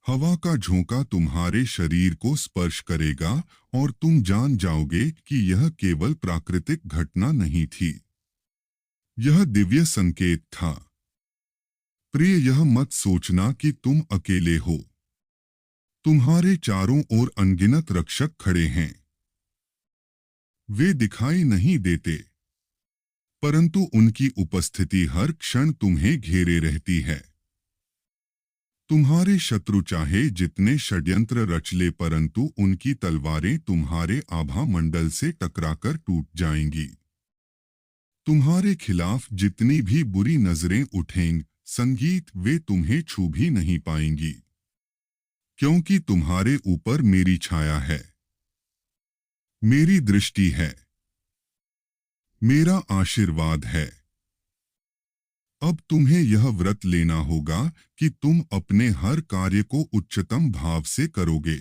हवा का झोंका तुम्हारे शरीर को स्पर्श करेगा और तुम जान जाओगे कि यह केवल प्राकृतिक घटना नहीं थी। यह दिव्य संकेत था। प्रिय, यह मत सोचना कि तुम अकेले हो। तुम्हारे चारों ओर अनगिनत रक्षक खड़े हैं। वे दिखाई नहीं देते, परंतु उनकी उपस्थिति हर क्षण तुम्हें घेरे रहती है। तुम्हारे शत्रु चाहे जितने षड्यंत्र रच ले, परंतु उनकी तलवारें तुम्हारे आभा मंडल से टकराकर टूट जाएंगी। तुम्हारे खिलाफ जितनी भी बुरी नजरें उठेंगी, संगीत, वे तुम्हें छू भी नहीं पाएंगी, क्योंकि तुम्हारे ऊपर मेरी छाया है, मेरी दृष्टि है, मेरा आशीर्वाद है। अब तुम्हें यह व्रत लेना होगा कि तुम अपने हर कार्य को उच्चतम भाव से करोगे।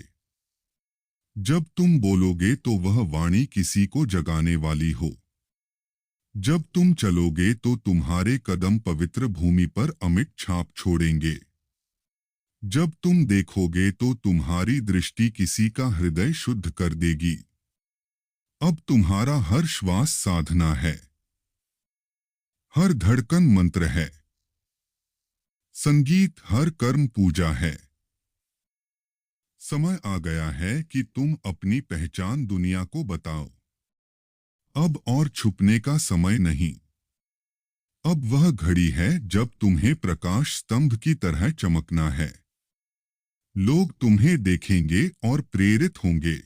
जब तुम बोलोगे तो वह वाणी किसी को जगाने वाली हो। जब तुम चलोगे तो तुम्हारे कदम पवित्र भूमि पर अमिट छाप छोड़ेंगे। जब तुम देखोगे तो तुम्हारी दृष्टि किसी का हृदय शुद्ध कर देगी। अब तुम्हारा हर श्वास साधना है, हर धड़कन मंत्र है, संगीत हर कर्म पूजा है। समय आ गया है कि तुम अपनी पहचान दुनिया को बताओ। अब और छुपने का समय नहीं। अब वह घड़ी है जब तुम्हें प्रकाश स्तंभ की तरह चमकना है। लोग तुम्हें देखेंगे और प्रेरित होंगे।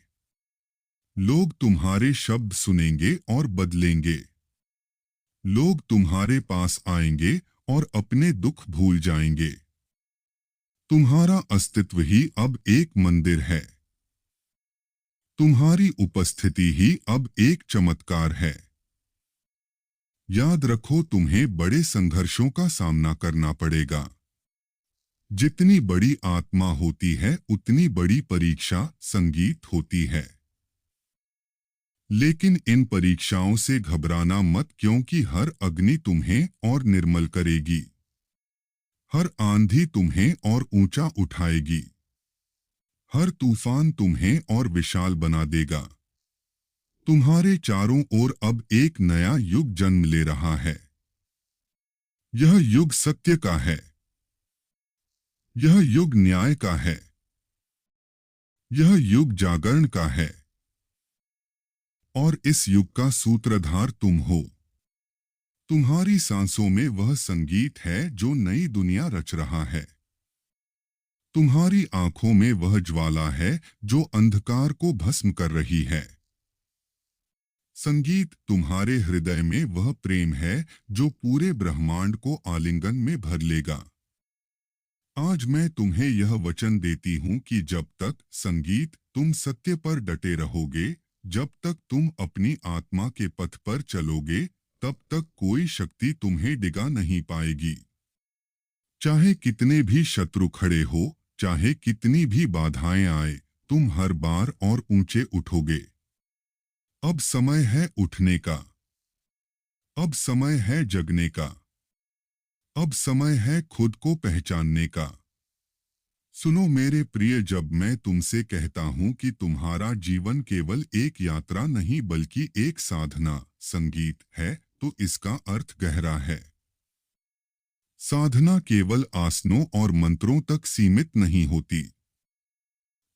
लोग तुम्हारे शब्द सुनेंगे और बदलेंगे। लोग तुम्हारे पास आएंगे और अपने दुख भूल जाएंगे। तुम्हारा अस्तित्व ही अब एक मंदिर है। तुम्हारी उपस्थिति ही अब एक चमत्कार है। याद रखो, तुम्हें बड़े संघर्षों का सामना करना पड़ेगा। जितनी बड़ी आत्मा होती है उतनी बड़ी परीक्षा संगीत होती है। लेकिन इन परीक्षाओं से घबराना मत, क्योंकि हर अग्नि तुम्हें और निर्मल करेगी। हर आंधी तुम्हें और ऊंचा उठाएगी। हर तूफान तुम्हें और विशाल बना देगा। तुम्हारे चारों ओर अब एक नया युग जन्म ले रहा है। यह युग सत्य का है। यह युग न्याय का है। यह युग जागरण का है। और इस युग का सूत्रधार तुम हो। तुम्हारी सांसों में वह संगीत है जो नई दुनिया रच रहा है। तुम्हारी आंखों में वह ज्वाला है जो अंधकार को भस्म कर रही है। संगीत तुम्हारे हृदय में वह प्रेम है जो पूरे ब्रह्मांड को आलिंगन में भर लेगा। आज मैं तुम्हें यह वचन देती हूँ कि जब तक संगीत तुम सत्य पर डटे रहोगे, जब तक तुम अपनी आत्मा के पथ पर चलोगे, तब तक कोई शक्ति तुम्हें डिगा नहीं पाएगी। चाहे कितने भी शत्रु खड़े हो, चाहे कितनी भी बाधाएं आए, तुम हर बार और ऊंचे उठोगे। अब समय है उठने का। अब समय है जगने का। अब समय है खुद को पहचानने का। सुनो मेरे प्रिय, जब मैं तुमसे कहता हूँ कि तुम्हारा जीवन केवल एक यात्रा नहीं बल्कि एक साधना, संगीत है, तो इसका अर्थ गहरा है। साधना केवल आसनों और मंत्रों तक सीमित नहीं होती।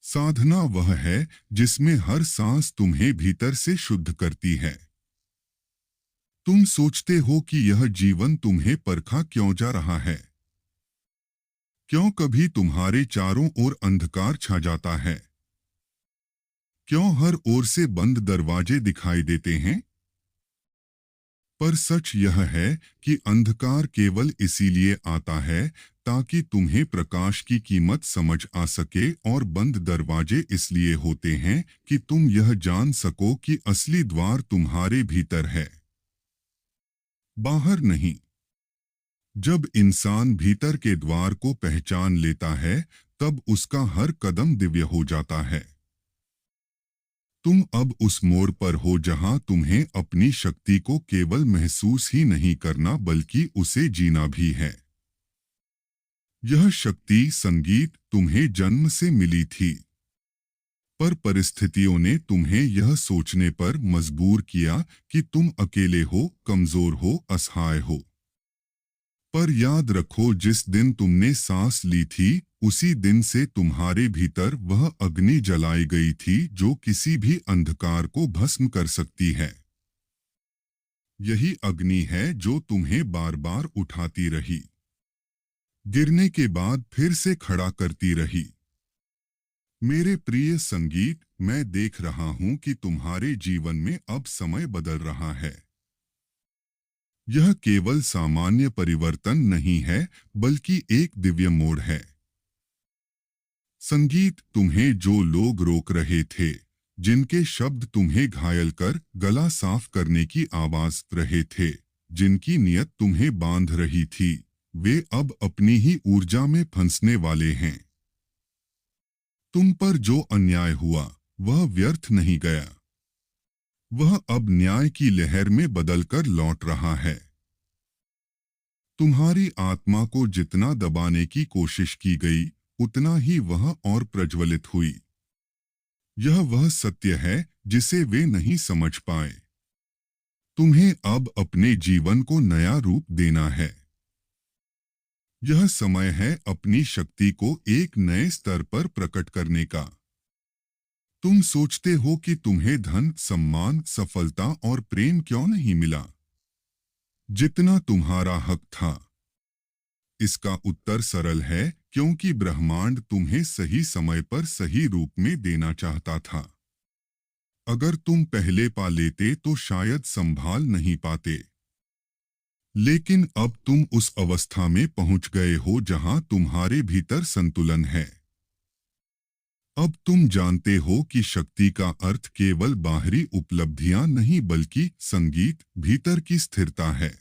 साधना वह है जिसमें हर सांस तुम्हें भीतर से शुद्ध करती है। तुम सोचते हो कि यह जीवन तुम्हें परखा क्यों जा रहा है? क्यों कभी तुम्हारे चारों ओर अंधकार छा जाता है? क्यों हर ओर से बंद दरवाजे दिखाई देते हैं? पर सच यह है कि अंधकार केवल इसीलिए आता है ताकि तुम्हें प्रकाश की कीमत समझ आ सके, और बंद दरवाजे इसलिए होते हैं कि तुम यह जान सको कि असली द्वार तुम्हारे भीतर है, बाहर नहीं। जब इंसान भीतर के द्वार को पहचान लेता है, तब उसका हर कदम दिव्य हो जाता है। तुम अब उस मोड़ पर हो जहां तुम्हें अपनी शक्ति को केवल महसूस ही नहीं करना बल्कि उसे जीना भी है। यह शक्ति, संगीत, तुम्हें जन्म से मिली थी, पर परिस्थितियों ने तुम्हें यह सोचने पर मजबूर किया कि तुम अकेले हो, कमजोर हो, असहाय हो। पर याद रखो, जिस दिन तुमने सांस ली थी, उसी दिन से तुम्हारे भीतर वह अग्नि जलाई गई थी जो किसी भी अंधकार को भस्म कर सकती है। यही अग्नि है जो तुम्हें बार बार उठाती रही, गिरने के बाद फिर से खड़ा करती रही। मेरे प्रिय संगीत, मैं देख रहा हूं कि तुम्हारे जीवन में अब समय बदल रहा है। यह केवल सामान्य परिवर्तन नहीं है, बल्कि एक दिव्य मोड़ है। संगीत, तुम्हें जो लोग रोक रहे थे, जिनके शब्द तुम्हें घायल कर गला साफ करने की आवाज रहे थे, जिनकी नियत तुम्हें बांध रही थी, वे अब अपनी ही ऊर्जा में फंसने वाले हैं। तुम पर जो अन्याय हुआ, वह व्यर्थ नहीं गया। वह अब न्याय की लहर में बदलकर लौट रहा है। तुम्हारी आत्मा को जितना दबाने की कोशिश की गई, उतना ही वह और प्रज्वलित हुई। यह वह सत्य है जिसे वे नहीं समझ पाए। तुम्हें अब अपने जीवन को नया रूप देना है। यह समय है अपनी शक्ति को एक नए स्तर पर प्रकट करने का। तुम सोचते हो कि तुम्हें धन, सम्मान, सफलता और प्रेम क्यों नहीं मिला, जितना तुम्हारा हक था। इसका उत्तर सरल है, क्योंकि ब्रह्मांड तुम्हें सही समय पर सही रूप में देना चाहता था। अगर तुम पहले पा लेते तो शायद संभाल नहीं पाते। लेकिन अब तुम उस अवस्था में पहुंच गए हो जहां तुम्हारे भीतर संतुलन है। अब तुम जानते हो कि शक्ति का अर्थ केवल बाहरी उपलब्धियां नहीं बल्कि संगीत, भीतर की स्थिरता है।